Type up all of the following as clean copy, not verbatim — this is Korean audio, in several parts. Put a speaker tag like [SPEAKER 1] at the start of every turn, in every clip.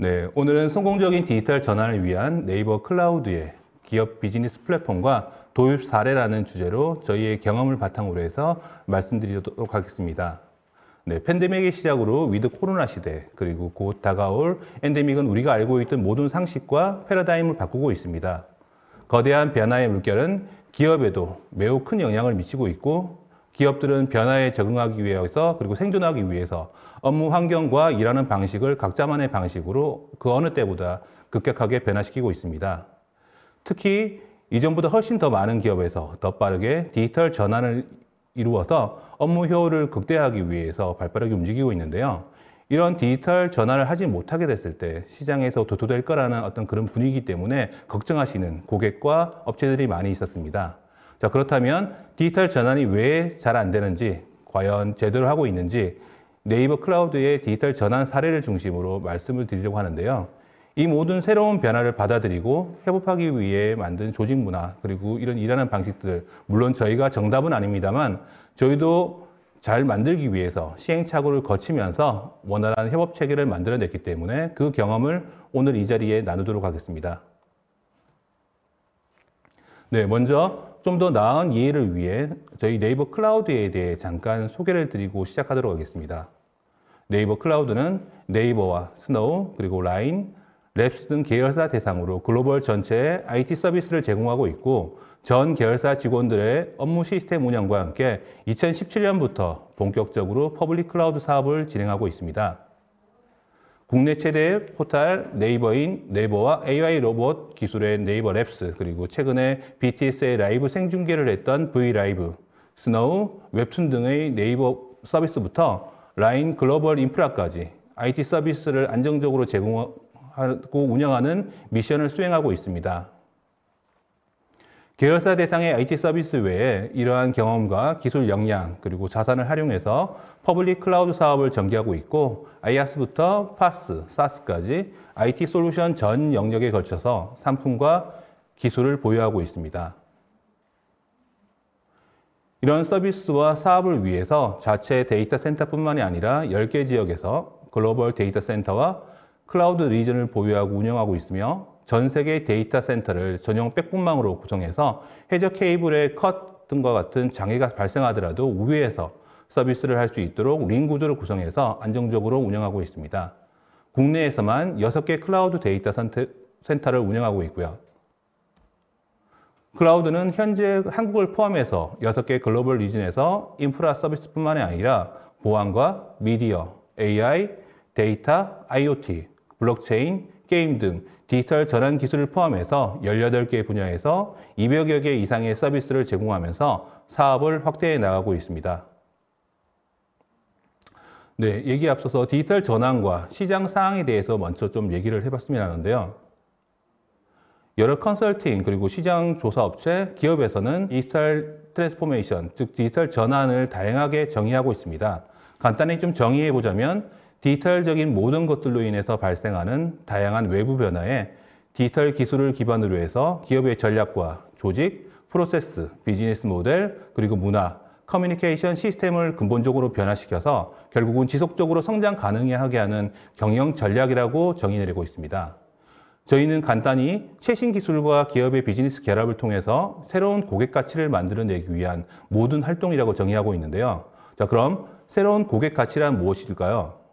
[SPEAKER 1] 네, 오늘은 성공적인 디지털 전환을 위한 네이버 클라우드의 기업 비즈니스 플랫폼과 도입 사례라는 주제로 저희의 경험을 바탕으로 해서 말씀드리도록 하겠습니다. 네, 팬데믹의 시작으로 위드 코로나 시대, 그리고 곧 다가올 엔데믹은 우리가 알고 있던 모든 상식과 패러다임을 바꾸고 있습니다. 거대한 변화의 물결은 기업에도 매우 큰 영향을 미치고 있고, 기업들은 변화에 적응하기 위해서 그리고 생존하기 위해서 업무 환경과 일하는 방식을 각자만의 방식으로 그 어느 때보다 급격하게 변화시키고 있습니다. 특히 이전보다 훨씬 더 많은 기업에서 더 빠르게 디지털 전환을 이루어서 업무 효율을 극대화하기 위해서 발빠르게 움직이고 있는데요. 이런 디지털 전환을 하지 못하게 됐을 때 시장에서 도토될 거라는 어떤 그런 분위기 때문에 걱정하시는 고객과 업체들이 많이 있었습니다. 자, 그렇다면 디지털 전환이 왜 잘 안 되는지, 과연 제대로 하고 있는지 네이버 클라우드의 디지털 전환 사례를 중심으로 말씀을 드리려고 하는데요. 이 모든 새로운 변화를 받아들이고 협업하기 위해 만든 조직 문화, 그리고 이런 일하는 방식들, 물론 저희가 정답은 아닙니다만 저희도 잘 만들기 위해서 시행착오를 거치면서 원활한 협업 체계를 만들어냈기 때문에 그 경험을 오늘 이 자리에 나누도록 하겠습니다. 네, 먼저 좀 더 나은 이해를 위해 저희 네이버 클라우드에 대해 잠깐 소개를 드리고 시작하도록 하겠습니다. 네이버 클라우드는 네이버와 스노우, 그리고 라인, 랩스 등 계열사 대상으로 글로벌 전체에 IT 서비스를 제공하고 있고, 전 계열사 직원들의 업무 시스템 운영과 함께 2017년부터 본격적으로 퍼블릭 클라우드 사업을 진행하고 있습니다. 국내 최대의 포탈 네이버인 네이버와 AI 로봇 기술의 네이버 랩스, 그리고 최근에 BTS의 라이브 생중계를 했던 브이라이브, 스노우, 웹툰 등의 네이버 서비스부터 라인 글로벌 인프라까지 IT 서비스를 안정적으로 제공하고 운영하는 미션을 수행하고 있습니다. 계열사 대상의 IT 서비스 외에 이러한 경험과 기술 역량, 그리고 자산을 활용해서 퍼블릭 클라우드 사업을 전개하고 있고, IaaS부터 PaaS, SaaS까지 IT 솔루션 전 영역에 걸쳐서 상품과 기술을 보유하고 있습니다. 이런 서비스와 사업을 위해서 자체 데이터 센터뿐만이 아니라 10개 지역에서 글로벌 데이터 센터와 클라우드 리전을 보유하고 운영하고 있으며, 전 세계 데이터 센터를 전용 백분망으로 구성해서 해저 케이블의 컷 등과 같은 장애가 발생하더라도 우회해서 서비스를 할 수 있도록 링 구조를 구성해서 안정적으로 운영하고 있습니다. 국내에서만 6개 클라우드 데이터 센터를 운영하고 있고요. 클라우드는 현재 한국을 포함해서 6개 글로벌 리전에서 인프라 서비스뿐만이 아니라 보안과 미디어, AI, 데이터, IoT, 블록체인, 게임 등 디지털 전환 기술을 포함해서 18개 분야에서 200여 개 이상의 서비스를 제공하면서 사업을 확대해 나가고 있습니다. 네, 얘기에 앞서서 디지털 전환과 시장 상황에 대해서 먼저 좀 얘기를 해봤으면 하는데요. 여러 컨설팅 그리고 시장 조사 업체, 기업에서는 디지털 트랜스포메이션, 즉 디지털 전환을 다양하게 정의하고 있습니다. 간단히 좀 정의해 보자면 디지털적인 모든 것들로 인해서 발생하는 다양한 외부 변화에 디지털 기술을 기반으로 해서 기업의 전략과 조직, 프로세스, 비즈니스 모델, 그리고 문화, 커뮤니케이션 시스템을 근본적으로 변화시켜서 결국은 지속적으로 성장 가능하게 하는 경영 전략이라고 정의 내리고 있습니다. 저희는 간단히 최신 기술과 기업의 비즈니스 결합을 통해서 새로운 고객 가치를 만들어내기 위한 모든 활동이라고 정의하고 있는데요. 자, 그럼 새로운 고객 가치란 무엇일까요?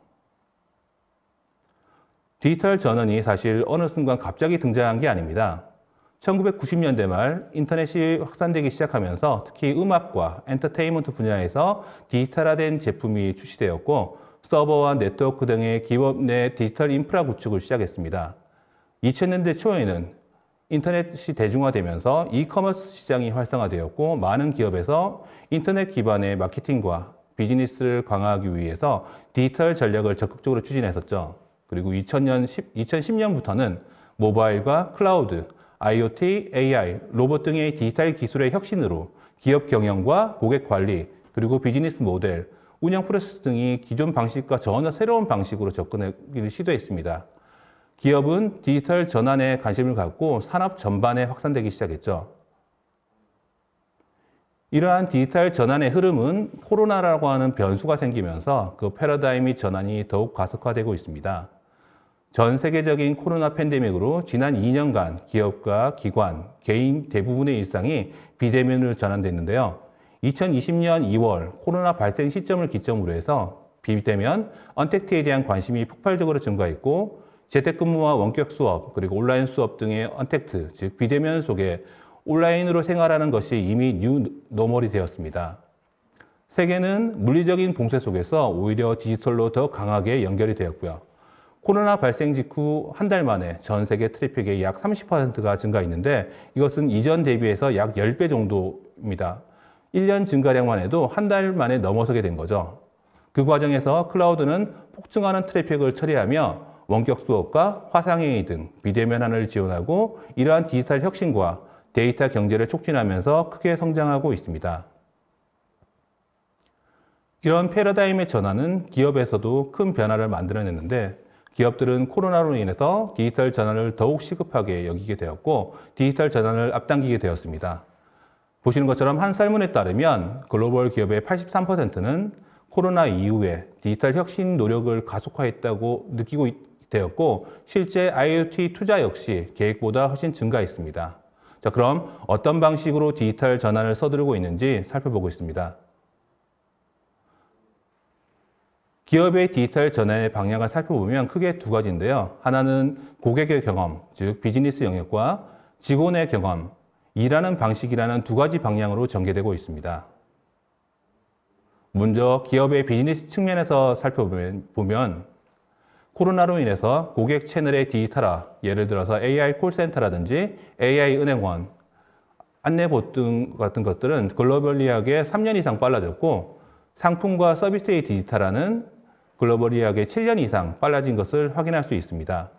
[SPEAKER 1] 디지털 전환이 사실 어느 순간 갑자기 등장한 게 아닙니다. 1990년대 말 인터넷이 확산되기 시작하면서 특히 음악과 엔터테인먼트 분야에서 디지털화된 제품이 출시되었고, 서버와 네트워크 등의 기업 내 디지털 인프라 구축을 시작했습니다. 2000년대 초에는 인터넷이 대중화되면서 이커머스 시장이 활성화되었고, 많은 기업에서 인터넷 기반의 마케팅과 비즈니스를 강화하기 위해서 디지털 전략을 적극적으로 추진했었죠. 그리고 2010년부터는 모바일과 클라우드, IoT, AI, 로봇 등의 디지털 기술의 혁신으로 기업 경영과 고객 관리, 그리고 비즈니스 모델, 운영 프로세스 등이 기존 방식과 전혀 새로운 방식으로 접근하기를 시도했습니다. 기업은 디지털 전환에 관심을 갖고 산업 전반에 확산되기 시작했죠. 이러한 디지털 전환의 흐름은 코로나라고 하는 변수가 생기면서 그 패러다임의 전환이 더욱 가속화되고 있습니다. 전 세계적인 코로나 팬데믹으로 지난 2년간 기업과 기관, 개인 대부분의 일상이 비대면으로 전환됐는데요. 2020년 2월 코로나 발생 시점을 기점으로 해서 비대면, 언택트에 대한 관심이 폭발적으로 증가했고 재택근무와 원격 수업, 그리고 온라인 수업 등의 언택트, 즉 비대면 속에 온라인으로 생활하는 것이 이미 뉴 노멀이 되었습니다. 세계는 물리적인 봉쇄 속에서 오히려 디지털로 더 강하게 연결이 되었고요. 코로나 발생 직후 한 달 만에 전 세계 트래픽의 약 30%가 증가했는데 이것은 이전 대비해서 약 10배 정도입니다. 1년 증가량만 해도 한 달 만에 넘어서게 된 거죠. 그 과정에서 클라우드는 폭증하는 트래픽을 처리하며 원격 수업과 화상회의 등 비대면화를 지원하고 이러한 디지털 혁신과 데이터 경제를 촉진하면서 크게 성장하고 있습니다. 이런 패러다임의 전환은 기업에서도 큰 변화를 만들어냈는데 기업들은 코로나로 인해서 디지털 전환을 더욱 시급하게 여기게 되었고 디지털 전환을 앞당기게 되었습니다. 보시는 것처럼 한 설문에 따르면 글로벌 기업의 83%는 코로나 이후에 디지털 혁신 노력을 가속화했다고 느끼고 되었고 실제 IoT 투자 역시 계획보다 훨씬 증가했습니다. 자, 그럼 어떤 방식으로 디지털 전환을 서두르고 있는지 살펴보겠습니다. 기업의 디지털 전환의 방향을 살펴보면 크게 두 가지인데요. 하나는 고객의 경험, 즉 비즈니스 영역과 직원의 경험, 일하는 방식이라는 두 가지 방향으로 전개되고 있습니다. 먼저 기업의 비즈니스 측면에서 살펴보면 코로나로 인해서 고객 채널의 디지털화, 예를 들어서 AI 콜센터라든지 AI 은행원, 안내봇 등 같은 것들은 글로벌리하게 3년 이상 빨라졌고 상품과 서비스의 디지털화는 글로벌리하게 7년 이상 빨라진 것을 확인할 수 있습니다.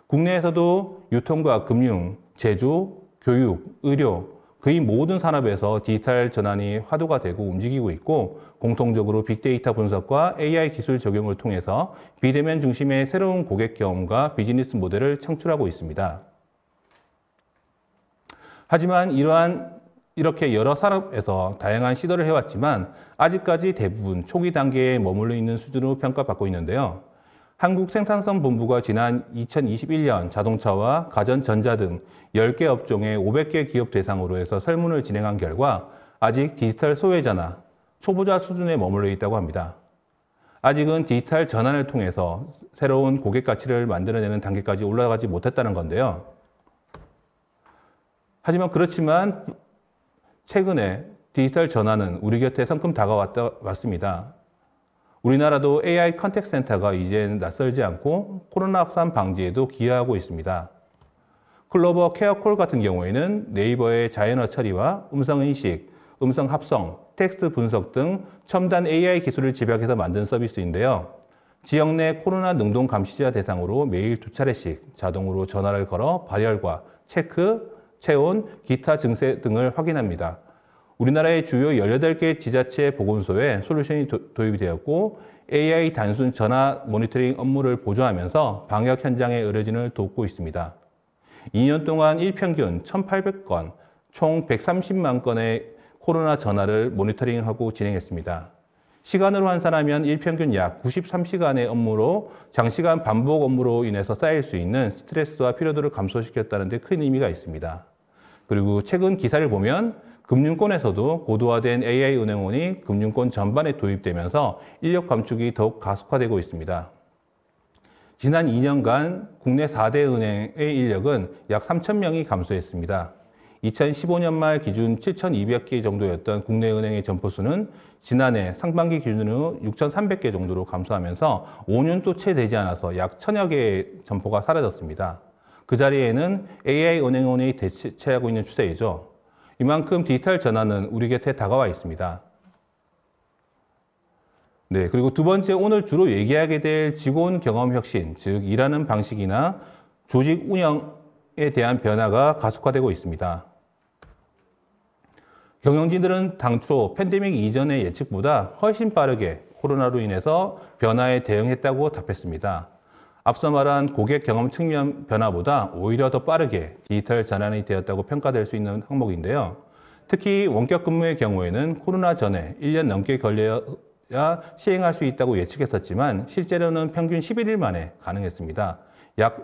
[SPEAKER 1] 국내에서도 유통과 금융, 제조, 교육, 의료, 거의 모든 산업에서 디지털 전환이 화두가 되고 움직이고 있고 공통적으로 빅데이터 분석과 AI 기술 적용을 통해서 비대면 중심의 새로운 고객 경험과 비즈니스 모델을 창출하고 있습니다. 하지만 이렇게 여러 산업에서 다양한 시도를 해왔지만 아직까지 대부분 초기 단계에 머물러 있는 수준으로 평가받고 있는데요. 한국생산성본부가 지난 2021년 자동차와 가전전자 등 10개 업종의 500개 기업 대상으로 해서 설문을 진행한 결과 아직 디지털 소외자나 초보자 수준에 머물러 있다고 합니다. 아직은 디지털 전환을 통해서 새로운 고객 가치를 만들어내는 단계까지 올라가지 못했다는 건데요. 하지만 그렇지만 최근에 디지털 전환은 우리 곁에 성큼 다가왔습니다. 우리나라도 AI 컨택 센터가 이제는 낯설지 않고 코로나 확산 방지에도 기여하고 있습니다. 클로버 케어콜 같은 경우에는 네이버의 자연어 처리와 음성인식, 음성 합성, 텍스트 분석 등 첨단 AI 기술을 집약해서 만든 서비스인데요. 지역 내 코로나 능동 감시자 대상으로 매일 2차례씩 자동으로 전화를 걸어 발열과 체크, 체온, 기타 증세 등을 확인합니다. 우리나라의 주요 18개 지자체 보건소에 솔루션이 도입이 되었고 AI 단순 전화 모니터링 업무를 보조하면서 방역 현장의 의료진을 돕고 있습니다. 2년 동안 일평균 1,800건, 총 130만 건의 코로나 전화를 모니터링하고 진행했습니다. 시간으로 환산하면 일평균 약 93시간의 업무로 장시간 반복 업무로 인해서 쌓일 수 있는 스트레스와 피로도를 감소시켰다는 데 큰 의미가 있습니다. 그리고 최근 기사를 보면 금융권에서도 고도화된 AI 은행원이 금융권 전반에 도입되면서 인력 감축이 더욱 가속화되고 있습니다. 지난 2년간 국내 4대 은행의 인력은 약 3,000명이 감소했습니다. 2015년 말 기준 7,200개 정도였던 국내 은행의 점포 수는 지난해 상반기 기준으로 6,300개 정도로 감소하면서 5년도 채 되지 않아서 약 1,000여 개의 점포가 사라졌습니다. 그 자리에는 AI 은행원이 대체하고 있는 추세이죠. 이만큼 디지털 전환은 우리 곁에 다가와 있습니다. 네, 그리고 두 번째, 오늘 주로 얘기하게 될 직원 경험 혁신, 즉 일하는 방식이나 조직 운영에 대한 변화가 가속화되고 있습니다. 경영진들은 당초 팬데믹 이전의 예측보다 훨씬 빠르게 코로나로 인해서 변화에 대응했다고 답했습니다. 앞서 말한 고객 경험 측면 변화보다 오히려 더 빠르게 디지털 전환이 되었다고 평가될 수 있는 항목인데요. 특히 원격 근무의 경우에는 코로나 전에 1년 넘게 걸려 시행할 수 있다고 예측했었지만 실제로는 평균 11일 만에 가능했습니다. 약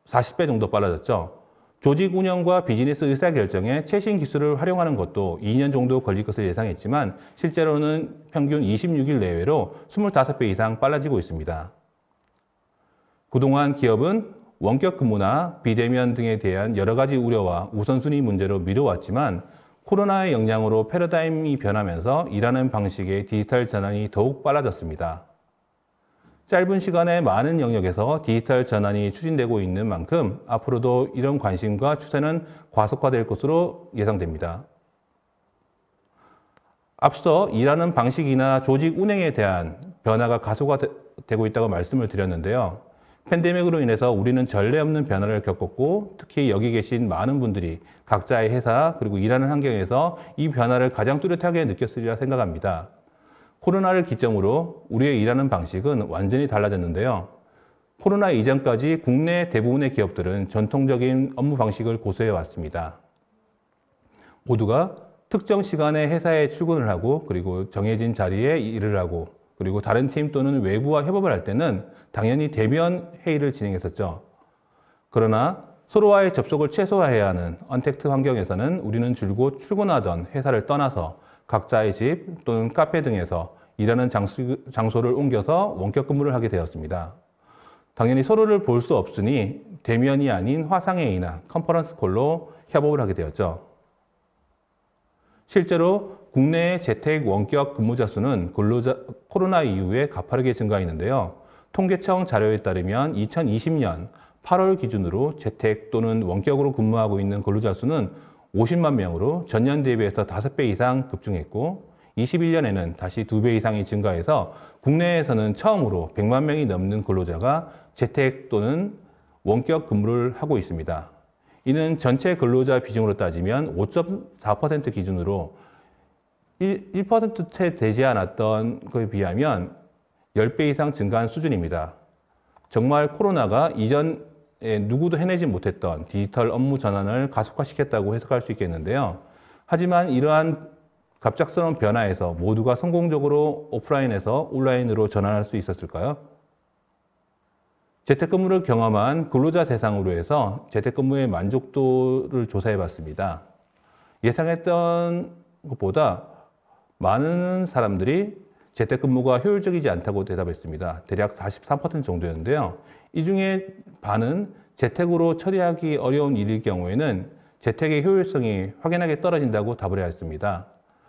[SPEAKER 1] 40배 정도 빨라졌죠. 조직 운영과 비즈니스 의사결정에 최신 기술을 활용하는 것도 2년 정도 걸릴 것을 예상했지만 실제로는 평균 26일 내외로 25배 이상 빨라지고 있습니다. 그동안 기업은 원격 근무나 비대면 등에 대한 여러 가지 우려와 우선순위 문제로 미뤄왔지만 코로나의 영향으로 패러다임이 변하면서 일하는 방식의 디지털 전환이 더욱 빨라졌습니다. 짧은 시간에 많은 영역에서 디지털 전환이 추진되고 있는 만큼 앞으로도 이런 관심과 추세는 과속화될 것으로 예상됩니다. 앞서 일하는 방식이나 조직 운영에 대한 변화가 가속화되고 있다고 말씀을 드렸는데요. 팬데믹으로 인해서 우리는 전례 없는 변화를 겪었고 특히 여기 계신 많은 분들이 각자의 회사 그리고 일하는 환경에서 이 변화를 가장 뚜렷하게 느꼈으리라 생각합니다. 코로나를 기점으로 우리의 일하는 방식은 완전히 달라졌는데요. 코로나 이전까지 국내 대부분의 기업들은 전통적인 업무 방식을 고수해 왔습니다. 모두가 특정 시간에 회사에 출근을 하고 그리고 정해진 자리에 일을 하고 그리고 다른 팀 또는 외부와 협업을 할 때는 당연히 대면 회의를 진행했었죠. 그러나 서로와의 접촉을 최소화해야 하는 언택트 환경에서는 우리는 줄곧 출근하던 회사를 떠나서 각자의 집 또는 카페 등에서 일하는 장소를 옮겨서 원격 근무를 하게 되었습니다. 당연히 서로를 볼 수 없으니 대면이 아닌 화상회의나 컨퍼런스 콜로 협업을 하게 되었죠. 실제로 국내의 재택 원격 근무자 수는 코로나 이후에 가파르게 증가했는데요. 통계청 자료에 따르면 2020년 8월 기준으로 재택 또는 원격으로 근무하고 있는 근로자 수는 50만 명으로 전년 대비해서 5배 이상 급증했고 21년에는 다시 2배 이상이 증가해서 국내에서는 처음으로 100만 명이 넘는 근로자가 재택 또는 원격 근무를 하고 있습니다. 이는 전체 근로자 비중으로 따지면 5.4% 기준으로 1%채 되지 않았던 것에 비하면 10배 이상 증가한 수준입니다. 정말 코로나가 이전에 누구도 해내지 못했던 디지털 업무 전환을 가속화시켰다고 해석할 수 있겠는데요. 하지만 이러한 갑작스러운 변화에서 모두가 성공적으로 오프라인에서 온라인으로 전환할 수 있었을까요? 재택근무를 경험한 근로자 대상으로 해서 재택근무의 만족도를 조사해 봤습니다. 예상했던 것보다 많은 사람들이 재택근무가 효율적이지 않다고 대답했습니다. 대략 43% 정도였는데요. 이 중에 반은 재택으로 처리하기 어려운 일일 경우에는 재택의 효율성이 확연하게 떨어진다고 답을 하였습니다.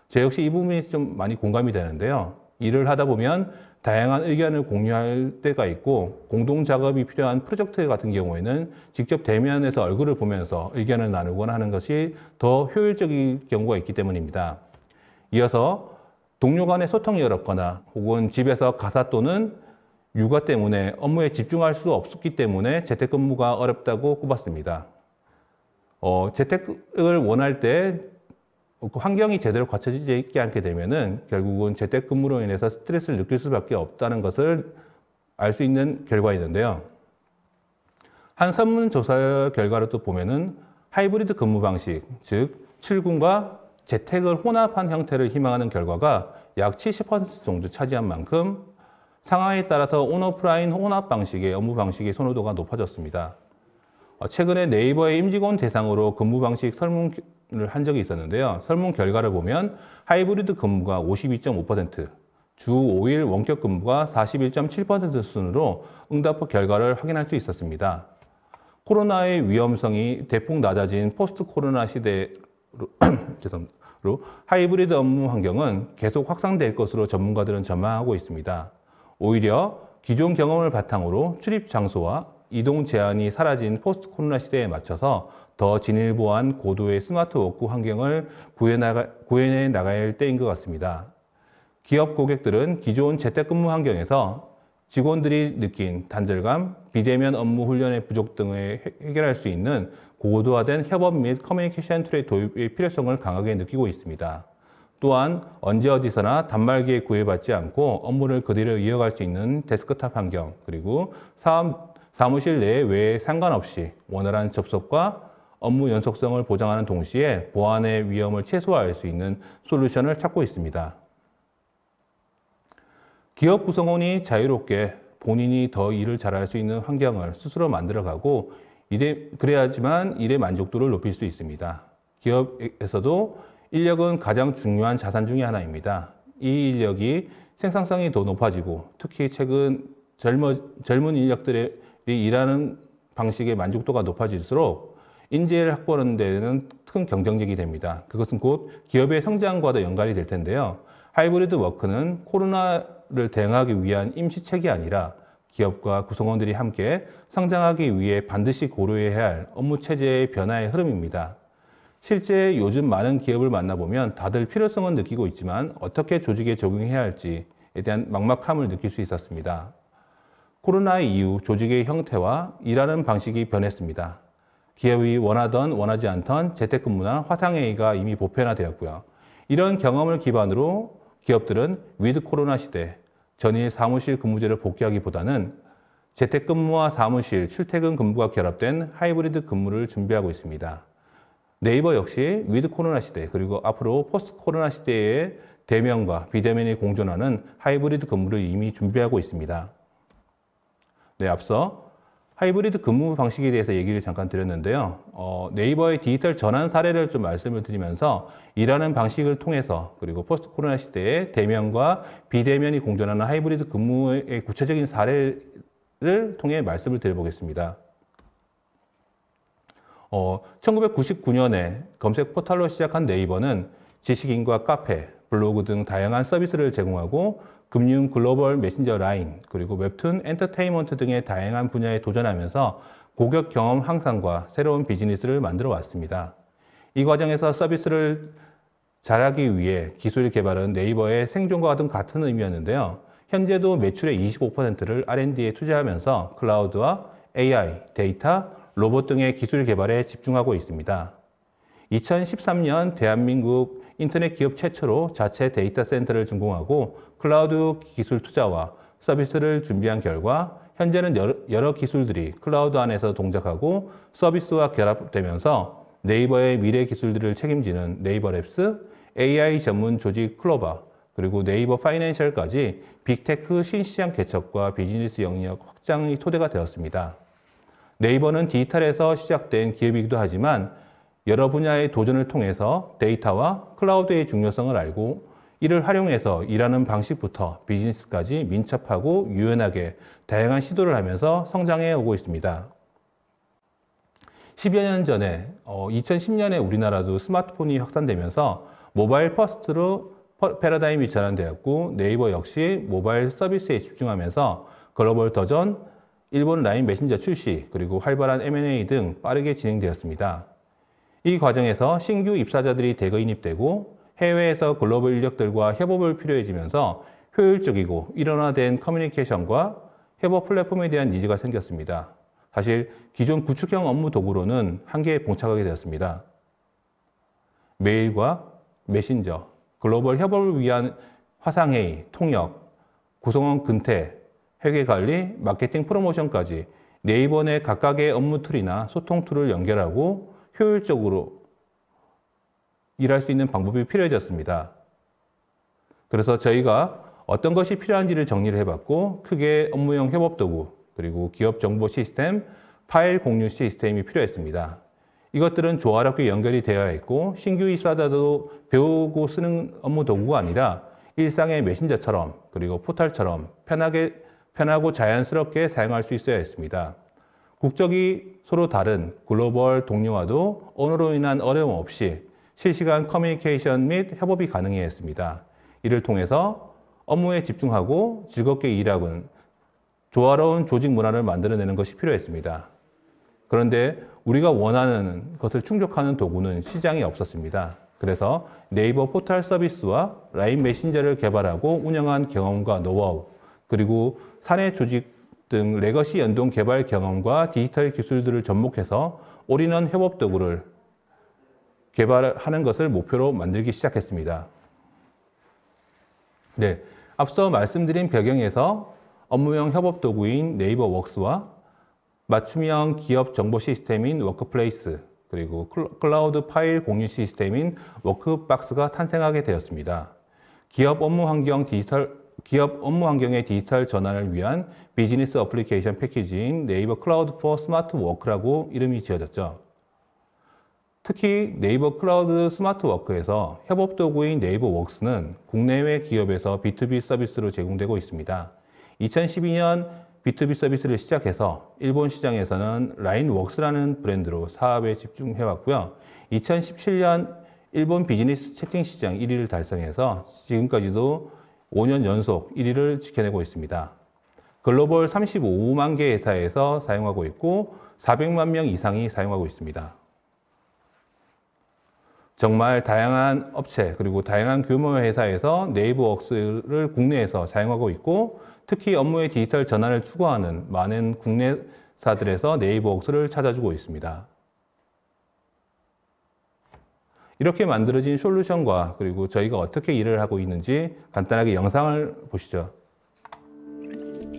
[SPEAKER 1] 저 역시 이 부분이 좀 많이 공감이 되는데요. 일을 하다 보면 다양한 의견을 공유할 때가 있고 공동 작업이 필요한 프로젝트 같은 경우에는 직접 대면해서 얼굴을 보면서 의견을 나누거나 하는 것이 더 효율적인 경우가 있기 때문입니다. 이어서 동료 간의 소통이 어렵거나 혹은 집에서 가사 또는 육아 때문에 업무에 집중할 수 없기 때문에 재택근무가 어렵다고 꼽았습니다. 재택을 원할 때 환경이 제대로 갖춰지지 있지 않게 되면은 결국은 재택근무로 인해서 스트레스를 느낄 수밖에 없다는 것을 알 수 있는 결과였는데요. 한 설문조사 결과를 또 보면은 하이브리드 근무 방식, 즉 출근과 재택을 혼합한 형태를 희망하는 결과가 약 70% 정도 차지한 만큼 상황에 따라서 온오프라인 혼합 방식의 업무 방식의 선호도가 높아졌습니다. 최근에 네이버의 임직원 대상으로 근무 방식 설문을 한 적이 있었는데요. 설문 결과를 보면 하이브리드 근무가 52.5%, 주 5일 원격 근무가 41.7% 수준으로 응답 결과를 확인할 수 있었습니다. 코로나의 위험성이 대폭 낮아진 포스트 코로나 시대로 하이브리드 업무 환경은 계속 확산될 것으로 전문가들은 전망하고 있습니다. 오히려 기존 경험을 바탕으로 출입 장소와 이동 제한이 사라진 포스트 코로나 시대에 맞춰서 더 진일보한 고도의 스마트 워크 환경을 구현해 나갈 때인 것 같습니다. 기업 고객들은 기존 재택근무 환경에서 직원들이 느낀 단절감, 비대면 업무 훈련의 부족 등을 해결할 수 있는 고도화된 협업 및 커뮤니케이션 툴의 도입의 필요성을 강하게 느끼고 있습니다. 또한 언제 어디서나 단말기에 구애받지 않고 업무를 그대로 이어갈 수 있는 데스크탑 환경, 그리고 사무실 내 외에 상관없이 원활한 접속과 업무 연속성을 보장하는 동시에 보안의 위험을 최소화할 수 있는 솔루션을 찾고 있습니다. 기업 구성원이 자유롭게 본인이 더 일을 잘할 수 있는 환경을 스스로 만들어가고 그래야지만 일의 만족도를 높일 수 있습니다. 기업에서도 인력은 가장 중요한 자산 중에 하나입니다. 이 인력이 생산성이 더 높아지고 특히 최근 젊은 인력들이 일하는 방식의 만족도가 높아질수록 인재를 확보하는 데는 큰 경쟁력이 됩니다. 그것은 곧 기업의 성장과도 연관이 될 텐데요. 하이브리드 워크는 코로나를 대응하기 위한 임시책이 아니라 기업과 구성원들이 함께 성장하기 위해 반드시 고려해야 할 업무 체제의 변화의 흐름입니다. 실제 요즘 많은 기업을 만나보면 다들 필요성은 느끼고 있지만 어떻게 조직에 적용해야 할지에 대한 막막함을 느낄 수 있었습니다. 코로나 이후 조직의 형태와 일하는 방식이 변했습니다. 기업이 원하던 원하지 않던 재택근무나 화상회의가 이미 보편화되었고요. 이런 경험을 기반으로 기업들은 위드 코로나 시대 전일 사무실 근무제를 복귀하기보다는 재택근무와 사무실, 출퇴근 근무가 결합된 하이브리드 근무를 준비하고 있습니다. 네이버 역시 위드 코로나 시대 그리고 앞으로 포스트 코로나 시대의 대면과 비대면이 공존하는 하이브리드 근무를 이미 준비하고 있습니다. 네, 앞서 하이브리드 근무 방식에 대해서 얘기를 잠깐 드렸는데요. 네이버의 디지털 전환 사례를 좀 말씀을 드리면서 일하는 방식을 통해서 그리고 포스트 코로나 시대에 대면과 비대면이 공존하는 하이브리드 근무의 구체적인 사례를 통해 말씀을 드려보겠습니다. 1999년에 검색 포털로 시작한 네이버는 지식인과 카페, 블로그 등 다양한 서비스를 제공하고 금융, 글로벌 메신저 라인, 그리고 웹툰, 엔터테인먼트 등의 다양한 분야에 도전하면서 고객 경험 향상과 새로운 비즈니스를 만들어 왔습니다. 이 과정에서 서비스를 잘하기 위해 기술 개발은 네이버의 생존과 같은 의미였는데요. 현재도 매출의 25%를 R&D에 투자하면서 클라우드와 AI, 데이터, 로봇 등의 기술 개발에 집중하고 있습니다. 2013년 대한민국 인터넷 기업 최초로 자체 데이터 센터를 준공하고 클라우드 기술 투자와 서비스를 준비한 결과 현재는 여러 기술들이 클라우드 안에서 동작하고 서비스와 결합되면서 네이버의 미래 기술들을 책임지는 네이버랩스, AI 전문 조직 클로바, 그리고 네이버 파이낸셜까지 빅테크 신시장 개척과 비즈니스 영역 확장의 토대가 되었습니다. 네이버는 디지털에서 시작된 기업이기도 하지만 여러 분야의 도전을 통해서 데이터와 클라우드의 중요성을 알고 이를 활용해서 일하는 방식부터 비즈니스까지 민첩하고 유연하게 다양한 시도를 하면서 성장해 오고 있습니다. 10여 년 전에 2010년에 우리나라도 스마트폰이 확산되면서 모바일 퍼스트로 패러다임이 전환되었고 네이버 역시 모바일 서비스에 집중하면서 글로벌 더전, 일본 라인 메신저 출시, 그리고 활발한 M&A 등 빠르게 진행되었습니다. 이 과정에서 신규 입사자들이 대거 인입되고 해외에서 글로벌 인력들과 협업을 필요해지면서 효율적이고 일원화된 커뮤니케이션과 협업 플랫폼에 대한 니즈가 생겼습니다. 사실 기존 구축형 업무 도구로는 한계에 봉착하게 되었습니다. 메일과 메신저, 글로벌 협업을 위한 화상회의, 통역, 구성원 근태, 회계관리, 마케팅 프로모션까지 네이버 내 각각의 업무 툴이나 소통 툴을 연결하고 효율적으로 일할 수 있는 방법이 필요해졌습니다. 그래서 저희가 어떤 것이 필요한지를 정리를 해봤고 크게 업무용 협업 도구, 그리고 기업 정보 시스템, 파일 공유 시스템이 필요했습니다. 이것들은 조화롭게 연결이 되어야 했고 신규 입사자도 배우고 쓰는 업무 도구가 아니라 일상의 메신저처럼 그리고 포털처럼 편하고 자연스럽게 사용할 수 있어야 했습니다. 국적이 서로 다른 글로벌 동료와도 언어로 인한 어려움 없이 실시간 커뮤니케이션 및 협업이 가능해야 했습니다. 이를 통해서 업무에 집중하고 즐겁게 일하고 조화로운 조직 문화를 만들어내는 것이 필요했습니다. 그런데 우리가 원하는 것을 충족하는 도구는 시장에 없었습니다. 그래서 네이버 포털 서비스와 라인 메신저를 개발하고 운영한 경험과 노하우, 그리고 사내 조직 등 레거시 연동 개발 경험과 디지털 기술들을 접목해서 올인원 협업 도구를 개발하는 것을 목표로 만들기 시작했습니다. 네, 앞서 말씀드린 배경에서 업무용 협업 도구인 네이버 웍스와 맞춤형 기업 정보 시스템인 워크플레이스, 그리고 클라우드 파일 공유 시스템인 워크박스가 탄생하게 되었습니다. 기업 업무 환경 디지털 기업 업무 환경의 디지털 전환을 위한 비즈니스 어플리케이션 패키지인 네이버 클라우드 포 스마트 워크라고 이름이 지어졌죠. 특히 네이버 클라우드 스마트 워크에서 협업 도구인 네이버 웍스는 국내외 기업에서 B2B 서비스로 제공되고 있습니다. 2012년 B2B 서비스를 시작해서 일본 시장에서는 라인웍스라는 브랜드로 사업에 집중해왔고요. 2017년 일본 비즈니스 채팅 시장 1위를 달성해서 지금까지도 5년 연속 1위를 지켜내고 있습니다. 글로벌 35만 개 회사에서 사용하고 있고 400만 명 이상이 사용하고 있습니다. 정말 다양한 업체 그리고 다양한 규모의 회사에서 네이버웍스를 국내에서 사용하고 있고 특히 업무의 디지털 전환을 추구하는 많은 국내사들에서 네이버웍스를 찾아주고 있습니다. 이렇게 만들어진 솔루션과 그리고 저희가 어떻게 일을 하고 있는지 간단하게 영상을 보시죠.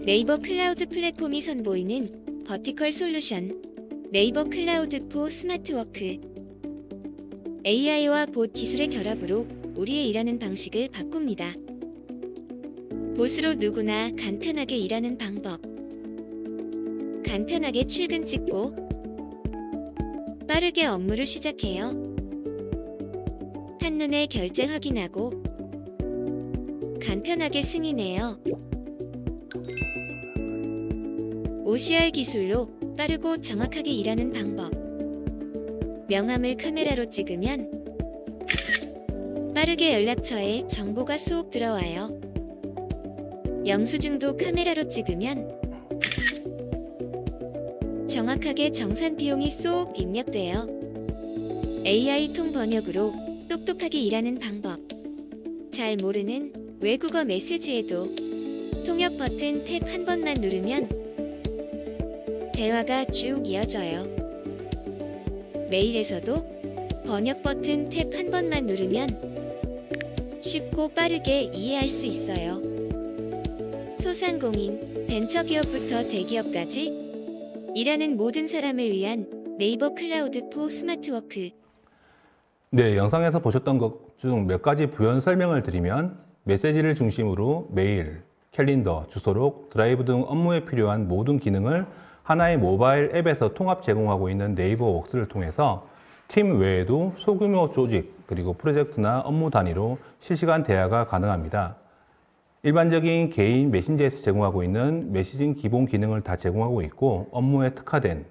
[SPEAKER 2] 네이버 클라우드 플랫폼이 선보이는 버티컬 솔루션 네이버 클라우드 포 스마트워크 AI와 봇 기술의 결합으로 우리의 일하는 방식을 바꿉니다. 봇으로 누구나 간편하게 일하는 방법. 간편하게 출근 찍고 빠르게 업무를 시작해요. 한눈에 결제 확인하고 간편하게 승인해요. OCR 기술로 빠르고 정확하게 일하는 방법. 명함을 카메라로 찍으면 빠르게 연락처에 정보가 쏙 들어와요. 영수증도 카메라로 찍으면 정확하게 정산 비용이 쏙 입력돼요. AI 통 번역으로 똑똑하게 일하는 방법. 잘 모르는 외국어 메시지에도 통역 버튼 탭 한 번만 누르면 대화가 쭉 이어져요. 메일에서도 번역 버튼 탭 한 번만 누르면 쉽고 빠르게 이해할 수 있어요. 소상공인, 벤처기업부터 대기업까지 일하는 모든 사람을 위한 네이버 클라우드 포 스마트워크.
[SPEAKER 1] 네, 영상에서 보셨던 것 중 몇 가지 부연 설명을 드리면 메시지를 중심으로 메일, 캘린더, 주소록, 드라이브 등 업무에 필요한 모든 기능을 하나의 모바일 앱에서 통합 제공하고 있는 네이버웍스를 통해서 팀 외에도 소규모 조직 그리고 프로젝트나 업무 단위로 실시간 대화가 가능합니다. 일반적인 개인 메신저에서 제공하고 있는 메시징 기본 기능을 다 제공하고 있고 업무에 특화된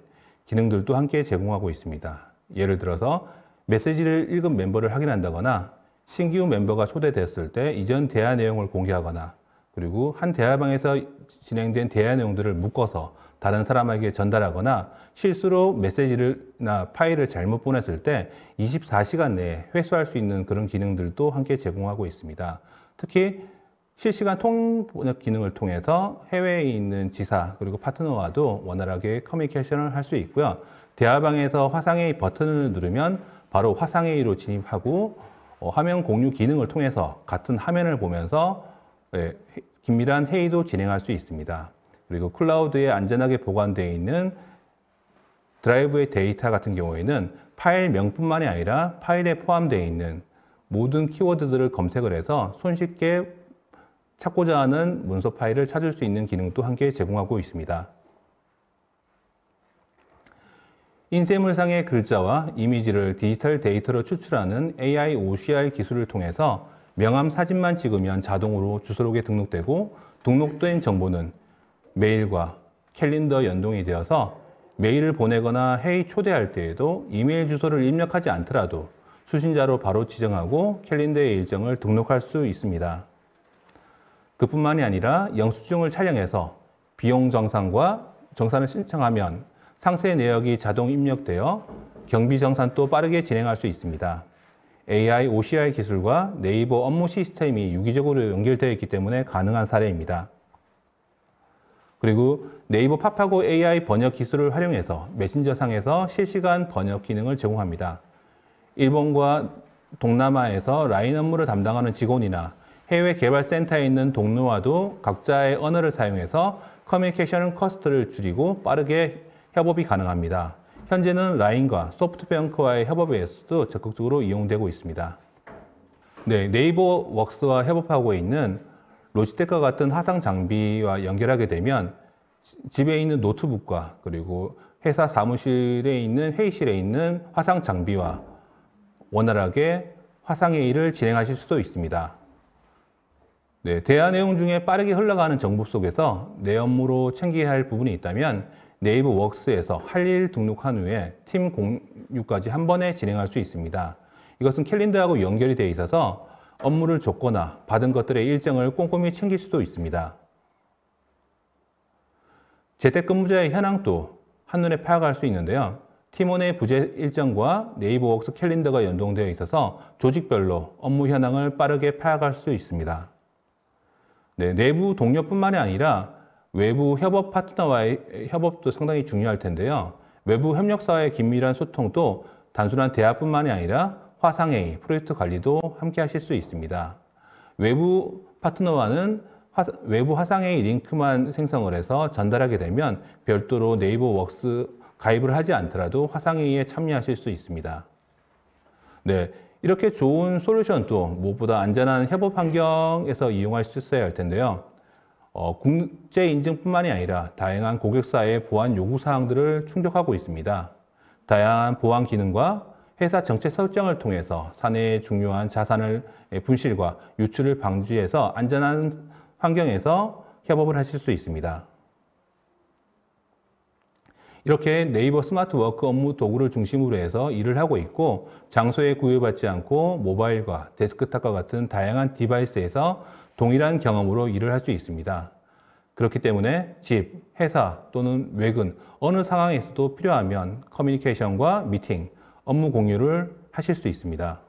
[SPEAKER 1] 기능들도 함께 제공하고 있습니다. 예를 들어서 메시지를 읽은 멤버를 확인한다거나 신규 멤버가 초대되었을 때 이전 대화 내용을 공개하거나 그리고 한 대화방에서 진행된 대화 내용들을 묶어서 다른 사람에게 전달하거나 실수로 메시지나 파일을 잘못 보냈을 때 24시간 내에 회수할 수 있는 그런 기능들도 함께 제공하고 있습니다. 특히 실시간 통번역 기능을 통해서 해외에 있는 지사 그리고 파트너와도 원활하게 커뮤니케이션을 할 수 있고요. 대화방에서 화상회의 버튼을 누르면 바로 화상회의로 진입하고 화면 공유 기능을 통해서 같은 화면을 보면서 긴밀한 회의도 진행할 수 있습니다. 그리고 클라우드에 안전하게 보관되어 있는 드라이브의 데이터 같은 경우에는 파일명뿐만이 아니라 파일에 포함되어 있는 모든 키워드들을 검색을 해서 손쉽게 찾고자 하는 문서 파일을 찾을 수 있는 기능도 함께 제공하고 있습니다. 인쇄물상의 글자와 이미지를 디지털 데이터로 추출하는 AI OCR 기술을 통해서 명함 사진만 찍으면 자동으로 주소록에 등록되고 등록된 정보는 메일과 캘린더 연동이 되어서 메일을 보내거나 회의 초대할 때에도 이메일 주소를 입력하지 않더라도 수신자로 바로 지정하고 캘린더의 일정을 등록할 수 있습니다. 그뿐만이 아니라 영수증을 촬영해서 비용 정산을 신청하면 상세 내역이 자동 입력되어 경비 정산도 빠르게 진행할 수 있습니다. AI OCR 기술과 네이버 업무 시스템이 유기적으로 연결되어 있기 때문에 가능한 사례입니다. 그리고 네이버 팝하고 AI 번역 기술을 활용해서 메신저 상에서 실시간 번역 기능을 제공합니다. 일본과 동남아에서 라인 업무를 담당하는 직원이나 해외 개발센터에 있는 동료와도 각자의 언어를 사용해서 커뮤니케이션 커스트를 줄이고 빠르게 협업이 가능합니다. 현재는 라인과 소프트뱅크와의 협업에서도 적극적으로 이용되고 있습니다. 네, 네이버웍스와 협업하고 있는 로지텍과 같은 화상 장비와 연결하게 되면 집에 있는 노트북과 그리고 회사 사무실에 있는 회의실에 있는 화상 장비와 원활하게 화상회의를 진행하실 수도 있습니다. 네, 대화 내용 중에 빠르게 흘러가는 정보 속에서 내 업무로 챙겨야 할 부분이 있다면 네이버 웍스에서 할 일 등록한 후에 팀 공유까지 한 번에 진행할 수 있습니다. 이것은 캘린더하고 연결이 되어 있어서 업무를 줬거나 받은 것들의 일정을 꼼꼼히 챙길 수도 있습니다. 재택근무자의 현황도 한눈에 파악할 수 있는데요. 팀원의 부재 일정과 네이버 웍스 캘린더가 연동되어 있어서 조직별로 업무 현황을 빠르게 파악할 수 있습니다. 네, 내부 동료뿐만이 아니라 외부 협업 파트너와의 협업도 상당히 중요할 텐데요. 외부 협력사와의 긴밀한 소통도 단순한 대화뿐만이 아니라 화상회의, 프로젝트 관리도 함께 하실 수 있습니다. 외부 파트너와는 외부 화상회의 링크만 생성을 해서 전달하게 되면 별도로 네이버 웍스 가입을 하지 않더라도 화상회의에 참여하실 수 있습니다. 네, 이렇게 좋은 솔루션도 무엇보다 안전한 협업 환경에서 이용할 수 있어야 할 텐데요. 국제 인증뿐만이 아니라 다양한 고객사의 보안 요구사항들을 충족하고 있습니다. 다양한 보안 기능과 회사 정책 설정을 통해서 사내의 중요한 자산을 분실과 유출을 방지해서 안전한 환경에서 협업을 하실 수 있습니다. 이렇게 네이버 스마트 워크 업무 도구를 중심으로 해서 일을 하고 있고 장소에 구애받지 않고 모바일과 데스크탑과 같은 다양한 디바이스에서 동일한 경험으로 일을 할 수 있습니다. 그렇기 때문에 집, 회사 또는 외근 어느 상황에서도 필요하면 커뮤니케이션과 미팅, 업무 공유를 하실 수 있습니다.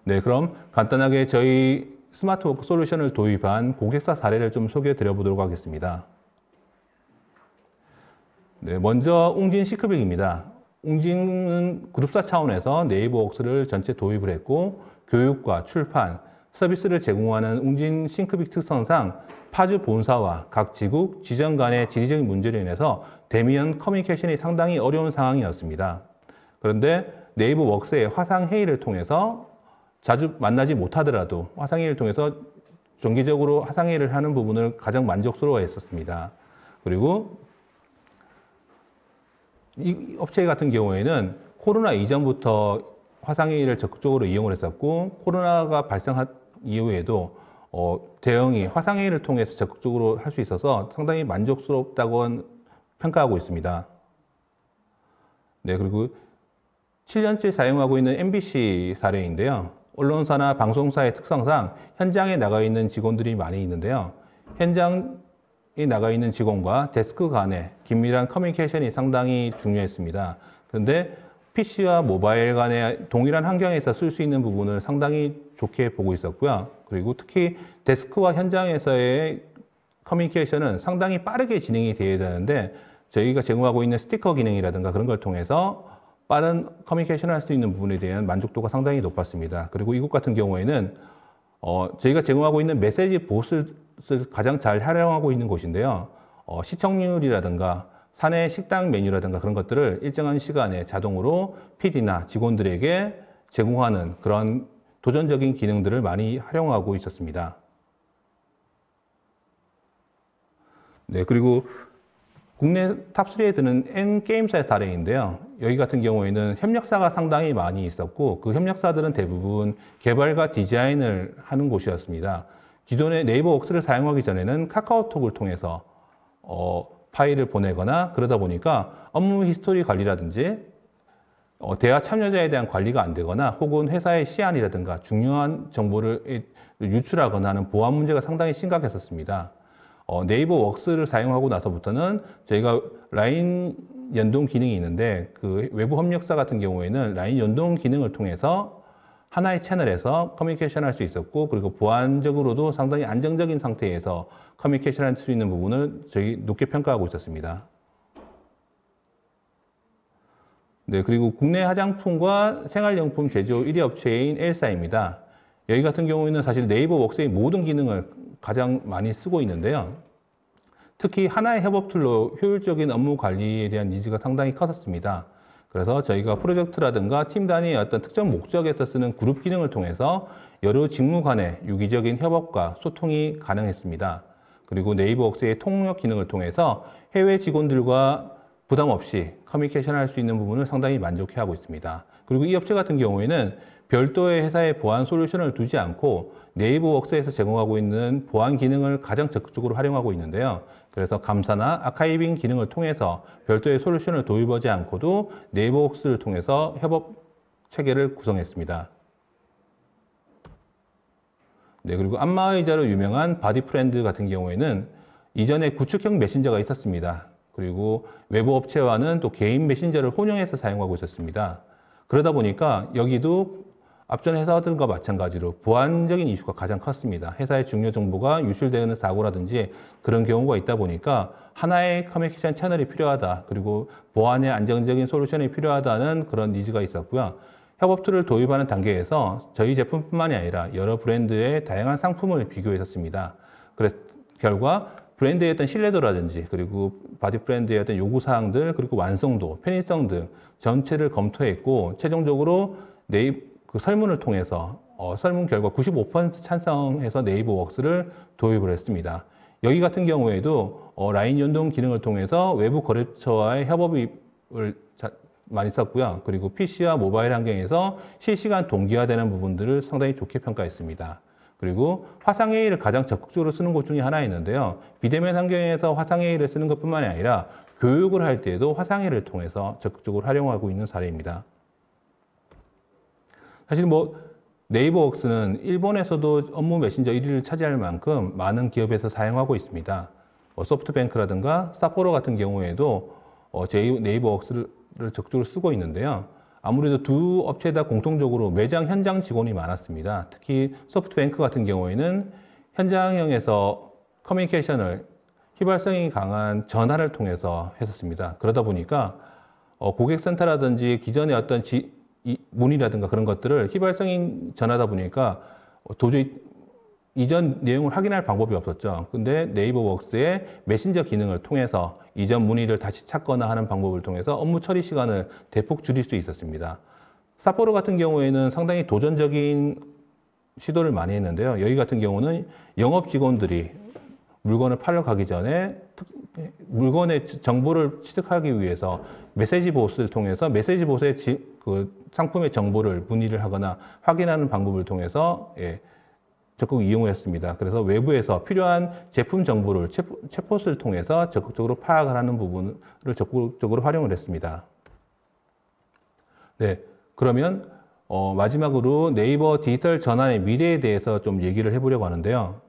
[SPEAKER 1] 네, 그럼 간단하게 저희 스마트워크 솔루션을 도입한 고객사 사례를 좀 소개해 드려 보도록 하겠습니다. 네, 먼저 웅진 시크빅입니다. 웅진은 그룹사 차원에서 네이버 웍스를 전체 도입을 했고 교육과 출판, 서비스를 제공하는 웅진 싱크빅 특성상 파주 본사와 각 지국, 지점 간의 지리적인 문제로 인해서 대면 커뮤니케이션이 상당히 어려운 상황이었습니다. 그런데 네이버 웍스의 화상회의를 통해서 자주 만나지 못하더라도 화상회의를 통해서 정기적으로 화상회의를 하는 부분을 가장 만족스러워 했었습니다. 그리고 이 업체 같은 경우에는 코로나 이전부터 화상회의를 적극적으로 이용을 했었고 코로나가 발생한 이후에도 대응이 화상회의를 통해서 적극적으로 할 수 있어서 상당히 만족스럽다고 평가하고 있습니다. 네, 그리고 7년째 사용하고 있는 MBC 사례인데요. 언론사나 방송사의 특성상 현장에 나가 있는 직원들이 많이 있는데요. 현장에 나가 있는 직원과 데스크 간의 긴밀한 커뮤니케이션이 상당히 중요했습니다. 그런데 PC와 모바일 간의 동일한 환경에서 쓸 수 있는 부분을 상당히 좋게 보고 있었고요. 그리고 특히 데스크와 현장에서의 커뮤니케이션은 상당히 빠르게 진행이 되어야 되는데 저희가 제공하고 있는 스티커 기능이라든가 그런 걸 통해서 빠른 커뮤니케이션을 할 수 있는 부분에 대한 만족도가 상당히 높았습니다. 그리고 이곳 같은 경우에는 저희가 제공하고 있는 메시지 봇을 가장 잘 활용하고 있는 곳인데요. 시청률이라든가 사내 식당 메뉴라든가 그런 것들을 일정한 시간에 자동으로 PD나 직원들에게 제공하는 그런 도전적인 기능들을 많이 활용하고 있었습니다. 네, 그리고 국내 탑3에 드는 N게임사의 사례인데요. 여기 같은 경우에는 협력사가 상당히 많이 있었고 그 협력사들은 대부분 개발과 디자인을 하는 곳이었습니다. 기존의 네이버 웍스를 사용하기 전에는 카카오톡을 통해서 파일을 보내거나 그러다 보니까 업무 히스토리 관리라든지 대화 참여자에 대한 관리가 안 되거나 혹은 회사의 시안이라든가 중요한 정보를 유출하거나 하는 보안 문제가 상당히 심각했었습니다. 네이버 웍스를 사용하고 나서부터는 저희가 라인 연동 기능이 있는데 그 외부 협력사 같은 경우에는 라인 연동 기능을 통해서 하나의 채널에서 커뮤니케이션 할 수 있었고 그리고 보안적으로도 상당히 안정적인 상태에서 커뮤니케이션 할 수 있는 부분을 저희 높게 평가하고 있었습니다. 네, 그리고 국내 화장품과 생활용품 제조 1위 업체인 엘사입니다. 여기 같은 경우에는 사실 네이버 웍스의 모든 기능을 가장 많이 쓰고 있는데요. 특히 하나의 협업 툴로 효율적인 업무 관리에 대한 니즈가 상당히 컸었습니다. 그래서 저희가 프로젝트라든가 팀 단위의 어떤 특정 목적에서 쓰는 그룹 기능을 통해서 여러 직무 간의 유기적인 협업과 소통이 가능했습니다. 그리고 네이버웍스의 통역 기능을 통해서 해외 직원들과 부담 없이 커뮤니케이션 할 수 있는 부분을 상당히 만족해하고 있습니다. 그리고 이 업체 같은 경우에는 별도의 회사의 보안 솔루션을 두지 않고 네이버웍스에서 제공하고 있는 보안 기능을 가장 적극적으로 활용하고 있는데요. 그래서 감사나 아카이빙 기능을 통해서 별도의 솔루션을 도입하지 않고도 네이버웍스를 통해서 협업 체계를 구성했습니다. 네, 그리고 안마의자로 유명한 바디프렌드 같은 경우에는 이전에 구축형 메신저가 있었습니다. 그리고 외부 업체와는 또 개인 메신저를 혼용해서 사용하고 있었습니다. 그러다 보니까 여기도 앞전 회사들과 마찬가지로 보안적인 이슈가 가장 컸습니다. 회사의 중요 정보가 유출되는 사고라든지 그런 경우가 있다 보니까 하나의 커뮤니케이션 채널이 필요하다. 그리고 보안의 안정적인 솔루션이 필요하다는 그런 니즈가 있었고요. 협업 툴을 도입하는 단계에서 저희 제품뿐만이 아니라 여러 브랜드의 다양한 상품을 비교했었습니다. 그래서 결과 브랜드의 어떤 신뢰도라든지 그리고 바디 브랜드의 어떤 요구사항들 그리고 완성도, 편의성 등 전체를 검토했고 최종적으로 그 설문을 통해서 설문 결과 95% 찬성해서 네이버웍스를 도입을 했습니다. 여기 같은 경우에도 라인 연동 기능을 통해서 외부 거래처와의 협업을 많이 썼고요. 그리고 PC와 모바일 환경에서 실시간 동기화되는 부분들을 상당히 좋게 평가했습니다. 그리고 화상회의를 가장 적극적으로 쓰는 곳 중에 하나 있는데요. 비대면 환경에서 화상회의를 쓰는 것뿐만이 아니라 교육을 할 때에도 화상회의를 통해서 적극적으로 활용하고 있는 사례입니다. 사실 네이버웍스는 일본에서도 업무 메신저 1위를 차지할 만큼 많은 기업에서 사용하고 있습니다. 소프트뱅크라든가 사포로 같은 경우에도 네이버웍스를 적극적으로 쓰고 있는데요. 아무래도 두 업체 다 공통적으로 매장 현장 직원이 많았습니다. 특히 소프트뱅크 같은 경우에는 현장형에서 커뮤니케이션을 휘발성이 강한 전화를 통해서 했었습니다. 그러다 보니까 고객센터라든지 기존의 어떤 문의라든가 그런 것들을 휘발성인 전화다 보니까 도저히 이전 내용을 확인할 방법이 없었죠. 근데 네이버웍스의 메신저 기능을 통해서 이전 문의를 다시 찾거나 하는 방법을 통해서 업무 처리 시간을 대폭 줄일 수 있었습니다. 사포로 같은 경우에는 상당히 도전적인 시도를 많이 했는데요. 여기 같은 경우는 영업 직원들이 물건을 팔러 가기 전에 물건의 정보를 취득하기 위해서 메시지 봇을 통해서 메시지 봇의 그 상품의 정보를 문의를 하거나 확인하는 방법을 통해서 적극 이용을 했습니다. 그래서 외부에서 필요한 제품 정보를 챗봇을 통해서 적극적으로 파악을 하는 부분을 적극적으로 활용을 했습니다. 네, 그러면 마지막으로 네이버 디지털 전환의 미래에 대해서 좀 얘기를 해보려고 하는데요.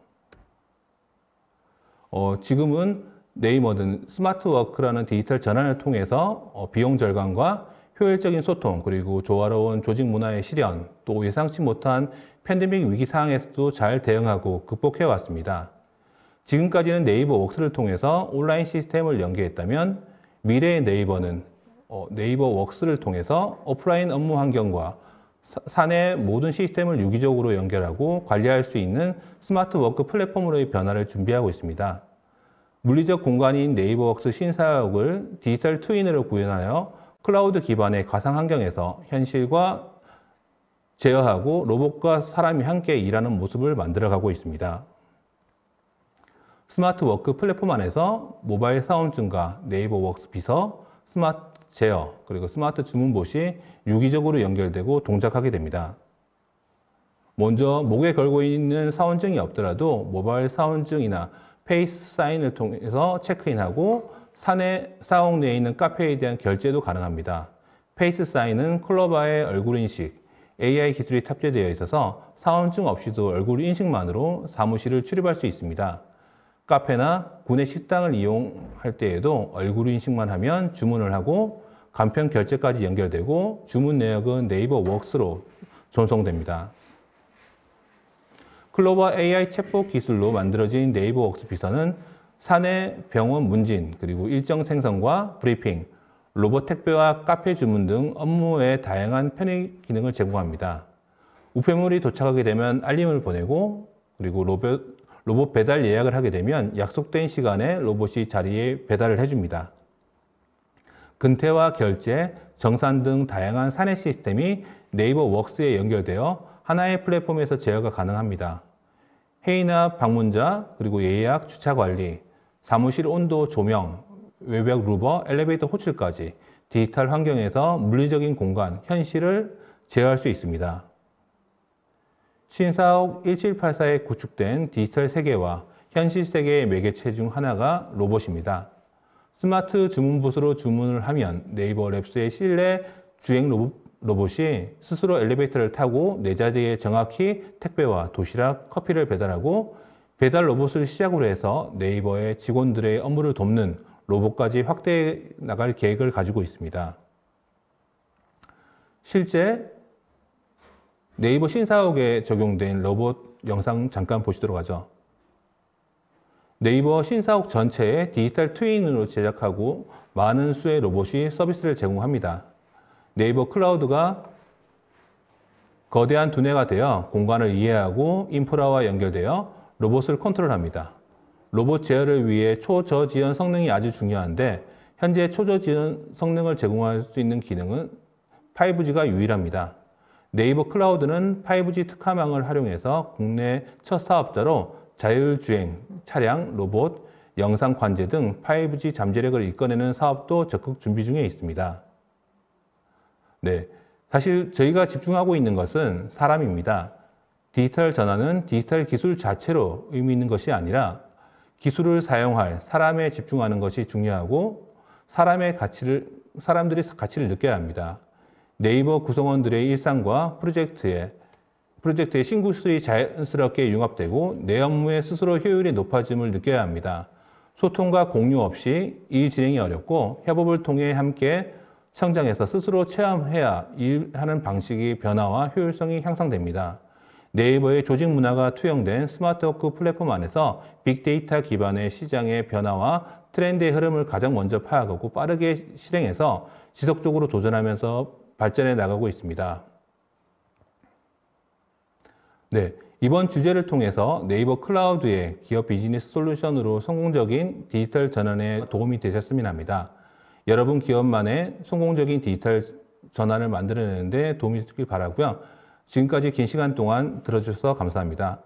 [SPEAKER 1] 지금은 네이버는 스마트워크라는 디지털 전환을 통해서 비용 절감과 효율적인 소통, 그리고 조화로운 조직 문화의 실현, 또 예상치 못한 팬데믹 위기 상황에서도 잘 대응하고 극복해 왔습니다. 지금까지는 네이버웍스를 통해서 온라인 시스템을 연계했다면 미래의 네이버는 네이버웍스를 통해서 오프라인 업무 환경과 사내 모든 시스템을 유기적으로 연결하고 관리할 수 있는 스마트워크 플랫폼으로의 변화를 준비하고 있습니다. 물리적 공간인 네이버웍스 신사역을 디지털 트윈으로 구현하여 클라우드 기반의 가상 환경에서 현실과 제어하고 로봇과 사람이 함께 일하는 모습을 만들어가고 있습니다. 스마트워크 플랫폼 안에서 모바일 사원증과 네이버웍스 비서, 스마트 제어, 그리고 스마트 주문봇이 유기적으로 연결되고 동작하게 됩니다. 먼저 목에 걸고 있는 사원증이 없더라도 모바일 사원증이나 페이스 사인을 통해서 체크인하고 사내 사옥 내에 있는 카페에 대한 결제도 가능합니다. 페이스 사인은 클로바의 얼굴 인식, AI 기술이 탑재되어 있어서 사원증 없이도 얼굴 인식만으로 사무실을 출입할 수 있습니다. 카페나 구내 식당을 이용할 때에도 얼굴 인식만 하면 주문을 하고 간편 결제까지 연결되고 주문 내역은 네이버웍스로 전송됩니다. 클로바 AI 챗봇 기술로 만들어진 네이버웍스 비서는 사내 병원 문진, 그리고 일정 생성과 브리핑, 로봇 택배와 카페 주문 등 업무의 다양한 편의 기능을 제공합니다. 우편물이 도착하게 되면 알림을 보내고, 그리고 로봇 배달 예약을 하게 되면 약속된 시간에 로봇이 자리에 배달을 해줍니다. 근태와 결제, 정산 등 다양한 사내 시스템이 네이버 웍스에 연결되어 하나의 플랫폼에서 제어가 가능합니다. 회의나 방문자, 그리고 예약, 주차 관리, 사무실 온도 조명, 외벽 루버, 엘리베이터 호출까지 디지털 환경에서 물리적인 공간, 현실을 제어할 수 있습니다. 신사옥 1784에 구축된 디지털 세계와 현실 세계의 매개체 중 하나가 로봇입니다. 스마트 주문봇으로 주문을 하면 네이버 랩스의 실내 주행 로봇이 스스로 엘리베이터를 타고 내 자리에 정확히 택배와 도시락, 커피를 배달하고 배달 로봇을 시작으로 해서 네이버의 직원들의 업무를 돕는 로봇까지 확대해 나갈 계획을 가지고 있습니다. 실제 네이버 신사옥에 적용된 로봇 영상 잠깐 보시도록 하죠. 네이버 신사옥 전체에 디지털 트윈으로 제작하고 많은 수의 로봇이 서비스를 제공합니다. 네이버 클라우드가 거대한 두뇌가 되어 공간을 이해하고 인프라와 연결되어 로봇을 컨트롤합니다. 로봇 제어를 위해 초저지연 성능이 아주 중요한데 현재 초저지연 성능을 제공할 수 있는 기능은 5G가 유일합니다. 네이버 클라우드는 5G 특화망을 활용해서 국내 첫 사업자로 자율주행, 차량, 로봇, 영상 관제 등 5G 잠재력을 이끌어내는 사업도 적극 준비 중에 있습니다. 네, 사실 저희가 집중하고 있는 것은 사람입니다. 디지털 전환은 디지털 기술 자체로 의미 있는 것이 아니라 기술을 사용할 사람에 집중하는 것이 중요하고 사람들이 가치를 느껴야 합니다. 네이버 구성원들의 일상과 프로젝트의 신기술이 자연스럽게 융합되고 내 업무에 스스로 효율이 높아짐을 느껴야 합니다. 소통과 공유 없이 일 진행이 어렵고 협업을 통해 함께 성장해서 스스로 체험해야 일하는 방식의 변화와 효율성이 향상됩니다. 네이버의 조직 문화가 투영된 스마트워크 플랫폼 안에서 빅데이터 기반의 시장의 변화와 트렌드의 흐름을 가장 먼저 파악하고 빠르게 실행해서 지속적으로 도전하면서 발전해 나가고 있습니다. 네, 이번 주제를 통해서 네이버 클라우드의 기업 비즈니스 솔루션으로 성공적인 디지털 전환에 도움이 되셨으면 합니다. 여러분 기업만의 성공적인 디지털 전환을 만들어내는 데 도움이 되길 바라고요. 지금까지 긴 시간 동안 들어주셔서 감사합니다.